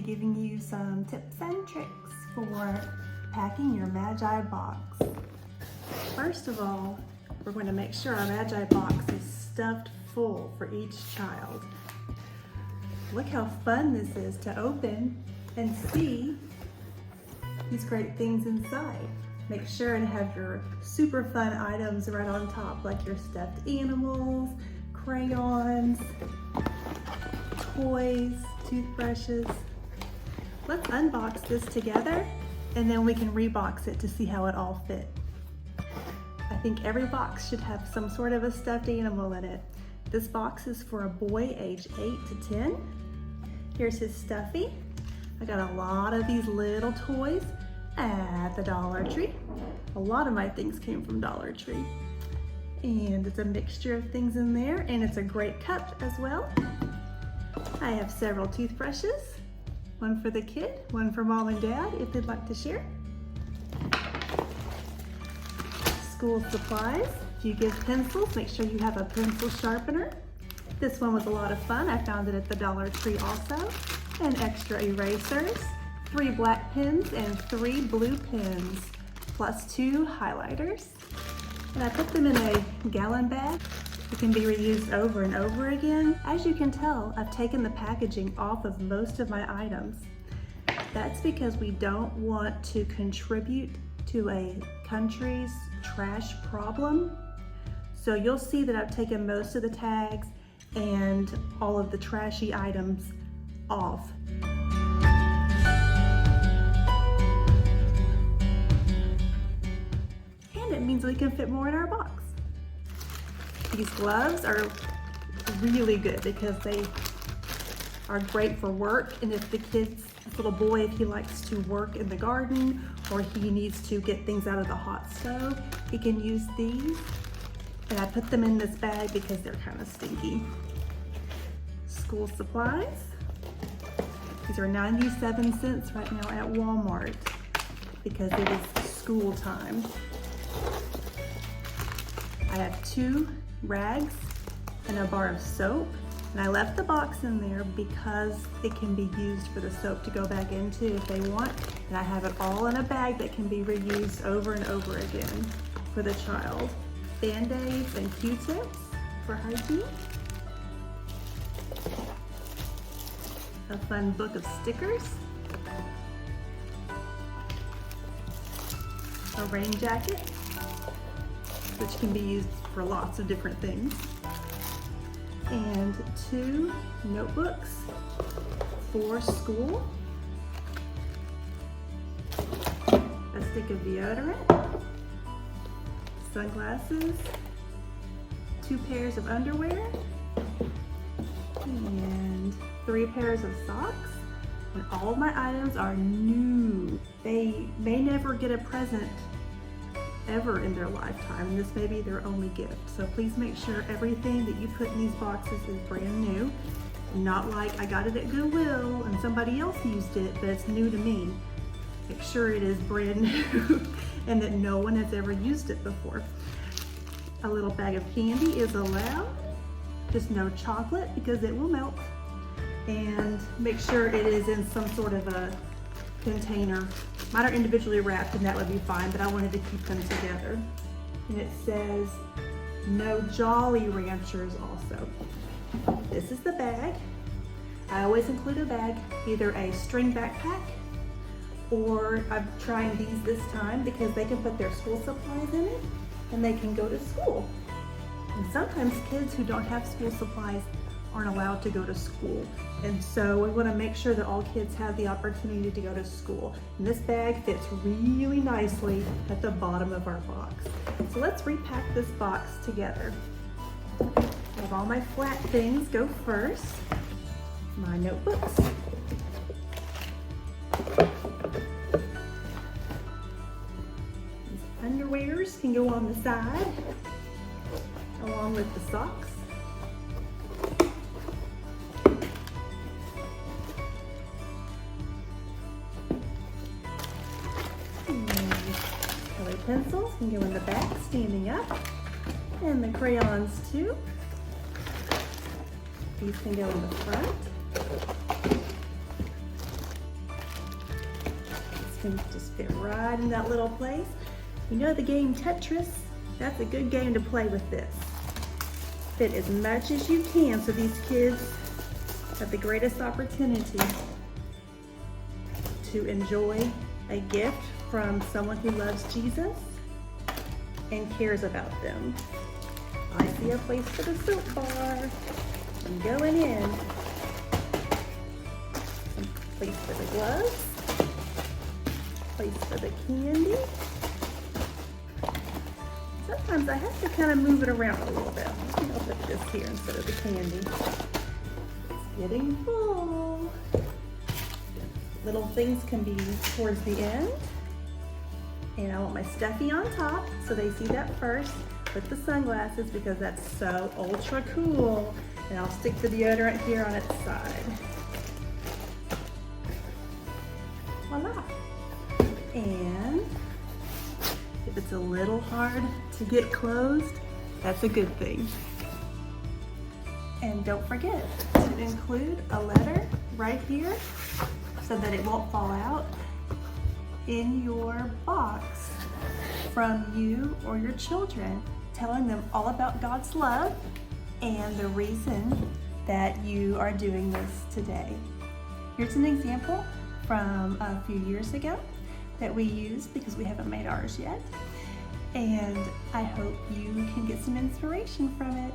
giving you some tips and tricks for packing your MAGI box. First of all, we're going to make sure our MAGI box is stuffed full for each child. Look how fun this is to open and see these great things inside. Make sure and have your super fun items right on top, like your stuffed animals, crayons, toys, toothbrushes. Let's unbox this together and then we can rebox it to see how it all fit. I think every box should have some sort of a stuffed animal in it. This box is for a boy age 8 to 10. Here's his stuffy. I got a lot of these little toys at the Dollar Tree. A lot of my things came from Dollar Tree. And it's a mixture of things in there, and it's a great cup as well. I have several toothbrushes, one for the kid, one for mom and dad if they'd like to share. School supplies. If you give pencils, make sure you have a pencil sharpener. This one was a lot of fun. I found it at the Dollar Tree also. And extra erasers, 3 black pens and 3 blue pens, plus 2 highlighters. And I put them in a gallon bag. It can be reused over and over again. As you can tell, I've taken the packaging off of most of my items. That's because we don't want to contribute to a country's trash problem. So you'll see that I've taken most of the tags and all of the trashy items off. And it means we can fit more in our box. These gloves are really good because they are great for work, and if this little boy, if he likes to work in the garden or he needs to get things out of the hot stove, he can use these. And I put them in this bag because they're kind of stinky. School supplies. These are 97 cents right now at Walmart because it is school time. I have 2 rags and a bar of soap, and I left the box in there because it can be used for the soap to go back into if they want, and I have it all in a bag that can be reused over and over again for the child. Band-Aids and Q-tips for hygiene. A fun book of stickers. A rain jacket, which can be used for lots of different things. And 2 notebooks for school. A stick of deodorant. Sunglasses. 2 pairs of underwear. And 3 pairs of socks. And all of my items are new. They may never get a present ever in their lifetime, and this may be their only gift. So please make sure everything that you put in these boxes is brand new. Not like I got it at Goodwill and somebody else used it, but it's new to me. Make sure it is brand new and that no one has ever used it before. A little bag of candy is allowed, just no chocolate because it will melt. And make sure it is in some sort of a container. Mine are individually wrapped and that would be fine, but I wanted to keep them together. And it says no Jolly Ranchers also. This is the bag. I always include a bag, either a string backpack, or I'm trying these this time because they can put their school supplies in it and they can go to school. And sometimes kids who don't have school supplies aren't allowed to go to school. And so we want to make sure that all kids have the opportunity to go to school. And this bag fits really nicely at the bottom of our box. So let's repack this box together. I have all my flat things go first. My notebooks. These underwears can go on the side, along with the socks. Pencils can go in the back, standing up, and the crayons too. These can go in the front. can just fit right in that little place. You know the game Tetris? That's a good game to play with this. Fit as much as you can so these kids have the greatest opportunity to enjoy a gift from someone who loves Jesus and cares about them. I see a place for the silk bar. I'm going in. Some place for the gloves. Place for the candy. Sometimes I have to kind of move it around a little bit. I think I'll put this here instead of the candy. It's getting full. Little things can be towards the end. And I want my stuffy on top, so they see that first. Put the sunglasses because that's so ultra cool. And I'll stick the deodorant here on its side. Voila. And if it's a little hard to get closed, that's a good thing. And don't forget to include a letter right here so that it won't fall out in your box from you or your children, telling them all about God's love and the reason that you are doing this today. Here's an example from a few years ago that we used because we haven't made ours yet. And I hope you can get some inspiration from it.